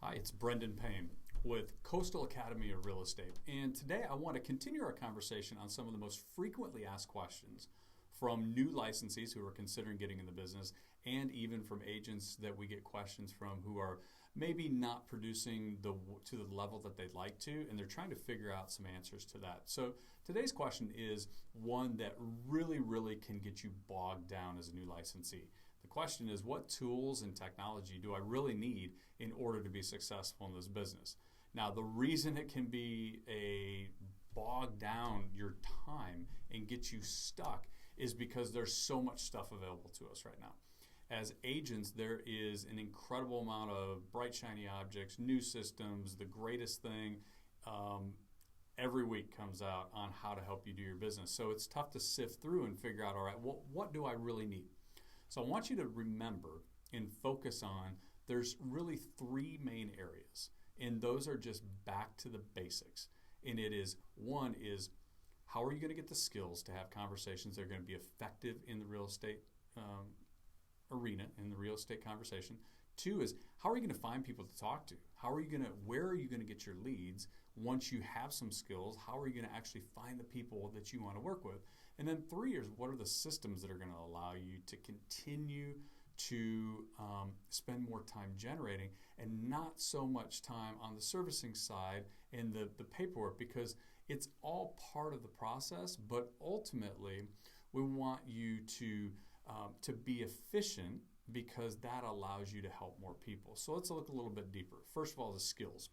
Hi, it's Brendon Payne with Coastal Academy of Real Estate. And today I want to continue our conversation on some of the most frequently asked questions from new licensees who are considering getting in the business, and even from agents that we get questions from who are maybe not producing to the level that they'd like to, and they're trying to figure out some answers to that. So today's question is one that really can get you bogged down as a new licensee. The question is, what tools and technology do I really need in order to be successful in this business? Now, the reason it can be a bog down your time and get you stuck is because there's so much stuff available to us right now. As agents, there is an incredible amount of bright, shiny objects, new systems, the greatest thing every week comes out on how to help you do your business. So it's tough to sift through and figure out, all right, what do I really need? So I want you to remember and focus on, there's really three main areas, and those are just back to the basics. And it is, one is, how are you going to get the skills to have conversations that are going to be effective in the real estate arena, in the real estate conversation? Two is, how are you going to find people to talk to? Where are you going to get your leads once you have some skills? How are you going to actually find the people that you want to work with? And then three is, what are the systems that are going to allow you to continue to spend more time generating and not so much time on the servicing side and the paperwork, because it's all part of the process, but ultimately we want you to be efficient, because that allows you to help more people. So let's look a little bit deeper. First of all, the skills.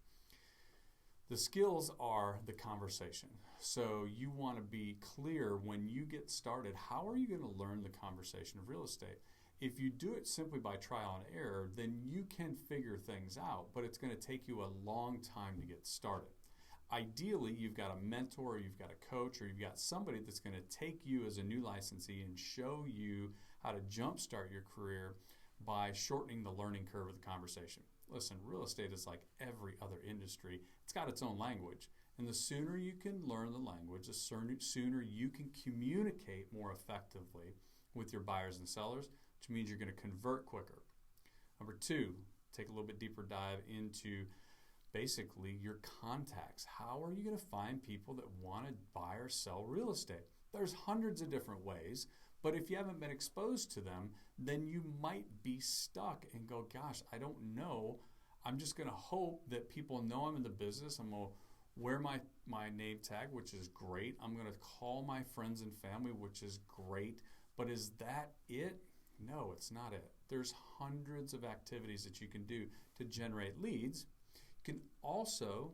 The skills are the conversation. So you want to be clear when you get started, how are you going to learn the conversation of real estate? If you do it simply by trial and error, then you can figure things out, but it's going to take you a long time to get started. Ideally, you've got a mentor, or you've got a coach, or you've got somebody that's going to take you as a new licensee and show you how to jumpstart your career by shortening the learning curve of the conversation. Listen, real estate is like every other industry. It's got its own language. And the sooner you can learn the language, the sooner you can communicate more effectively with your buyers and sellers, which means you're going to convert quicker. Number two, take a little bit deeper dive into basically your contacts. How are you going to find people that want to buy or sell real estate? There's hundreds of different ways, but if you haven't been exposed to them, then you might be stuck and go, gosh, I don't know. I'm just going to hope that people know I'm in the business. I'm going to wear my name tag, which is great. I'm going to call my friends and family, which is great. But is that it? No, it's not it. There's hundreds of activities that you can do to generate leads. You can also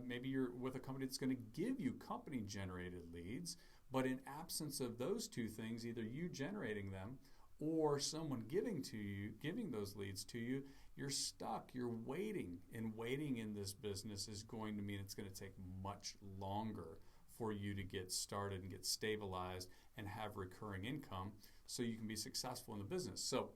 maybe you're with a company that's going to give you company-generated leads, but in absence of those two things, either you generating them or someone giving those leads to you, you're stuck. You're waiting, and waiting in this business is going to mean it's going to take much longer for you to get started and get stabilized and have recurring income so you can be successful in the business. So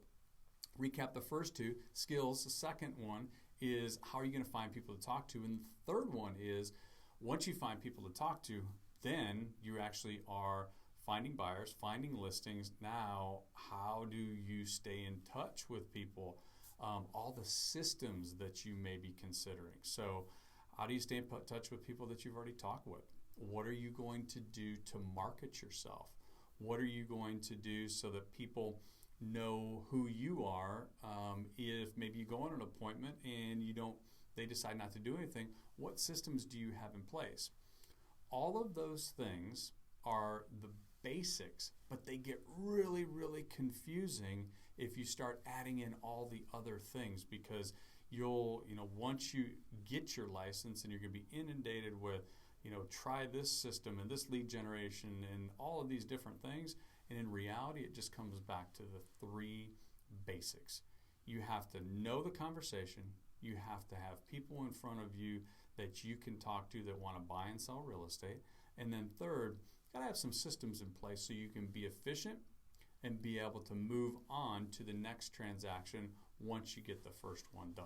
recap the first two, skills. The second one is, how are you going to find people to talk to? And the third one is, once you find people to talk to, then you actually are finding buyers, finding listings. Now, how do you stay in touch with people? All the systems that you may be considering. So how do you stay in touch with people that you've already talked with? What are you going to do to market yourself? What are you going to do so that people know who you are? If maybe you go on an appointment and they decide not to do anything, what systems do you have in place? All of those things are the basics, but they get really confusing if you start adding in all the other things, because once you get your license and you're going to be inundated with, try this system and this lead generation and all of these different things. And in reality, it just comes back to the three basics. You have to know the conversation. You have to have people in front of you that you can talk to that want to buy and sell real estate. And then third, you got to have some systems in place so you can be efficient and be able to move on to the next transaction once you get the first one done.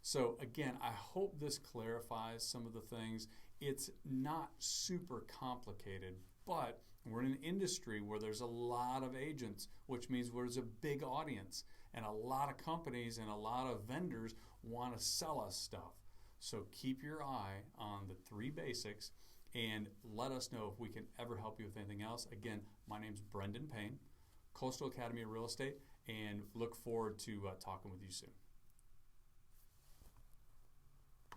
So again, I hope this clarifies some of the things. It's not super complicated, but We're in an industry where there's a lot of agents, which means there's a big audience, and a lot of companies and a lot of vendors want to sell us stuff. So keep your eye on the 3 basics and let us know if we can ever help you with anything else. Again, my name's Brendon Payne, Coastal Academy of Real Estate, and look forward to talking with you soon.